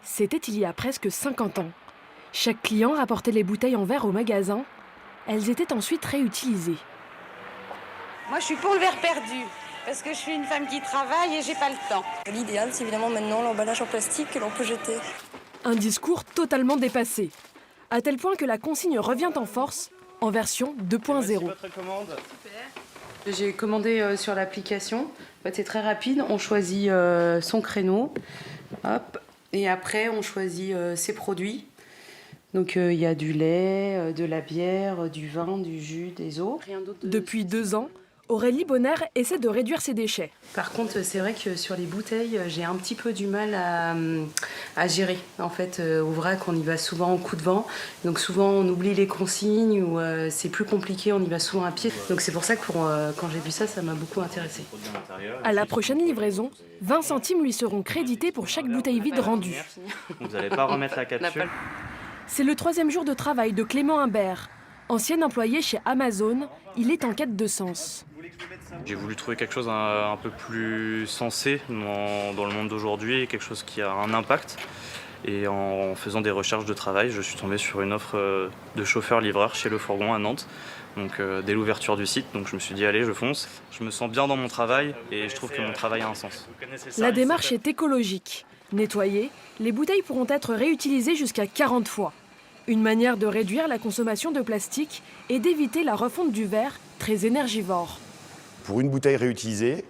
C'était il y a presque 50 ans. Chaque client rapportait les bouteilles en verre au magasin. Elles étaient ensuite réutilisées. Moi, je suis pour le verre perdu, parce que je suis une femme qui travaille et j'ai pas le temps. L'idéal, c'est évidemment maintenant l'emballage en plastique que l'on peut jeter. Un discours totalement dépassé, à tel point que la consigne revient en force en version 2.0. J'ai commandé sur l'application. En fait, c'est très rapide. On choisit son créneau. Hop. Et après, on choisit ses produits. Donc, il y a du lait, de la bière, du vin, du jus, des eaux. Rien d'autre. Depuis 2 ans, Aurélie Bonner essaie de réduire ses déchets. Par contre, c'est vrai que sur les bouteilles, j'ai un petit peu du mal à gérer. En fait, au vrac, on y va souvent en coup de vent. Donc souvent, on oublie les consignes ou c'est plus compliqué, on y va souvent à pied. Donc c'est pour ça que quand j'ai vu ça, ça m'a beaucoup intéressée. À la prochaine livraison, 20 centimes lui seront crédités pour chaque bouteille vide rendue. Vous n'allez pas remettre la capsule. C'est le 3e jour de travail de Clément Imbert. Ancien employé chez Amazon, il est en quête de sens. J'ai voulu trouver quelque chose un peu plus sensé dans le monde d'aujourd'hui, quelque chose qui a un impact. Et en faisant des recherches de travail, je suis tombé sur une offre de chauffeur-livreur chez Le Fourgon à Nantes. Donc dès l'ouverture du site, donc je me suis dit allez, je fonce. Je me sens bien dans mon travail et je trouve que mon travail a un sens. La démarche est écologique. Nettoyées, les bouteilles pourront être réutilisées jusqu'à 40 fois. Une manière de réduire la consommation de plastique et d'éviter la refonte du verre, très énergivore. Pour une bouteille réutilisée,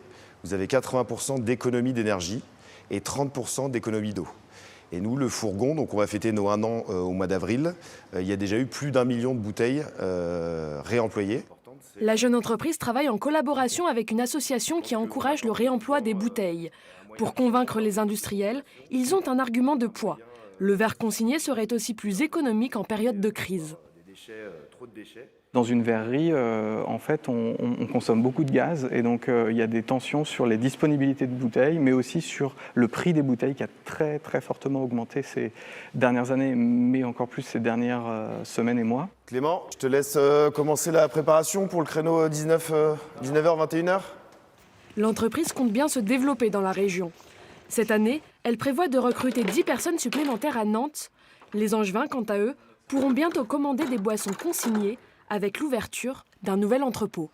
vous avez 80% d'économie d'énergie et 30% d'économie d'eau. Et nous, le Fourgon, donc on va fêter nos 1 an au mois d'avril, il y a déjà eu plus d'1 million de bouteilles réemployées. La jeune entreprise travaille en collaboration avec une association qui encourage le réemploi des bouteilles. Pour convaincre les industriels, ils ont un argument de poids. Le verre consigné serait aussi plus économique en période de crise. Dans une verrerie, en fait, on consomme beaucoup de gaz et donc il y a des tensions sur les disponibilités de bouteilles, mais aussi sur le prix des bouteilles qui a très très fortement augmenté ces dernières années, mais encore plus ces dernières semaines et mois. Clément, je te laisse commencer la préparation pour le créneau 19h, 21h. L'entreprise compte bien se développer dans la région. Cette année, elle prévoit de recruter 10 personnes supplémentaires à Nantes. Les Angevins, quant à eux, pourront bientôt commander des boissons consignées avec l'ouverture d'un nouvel entrepôt.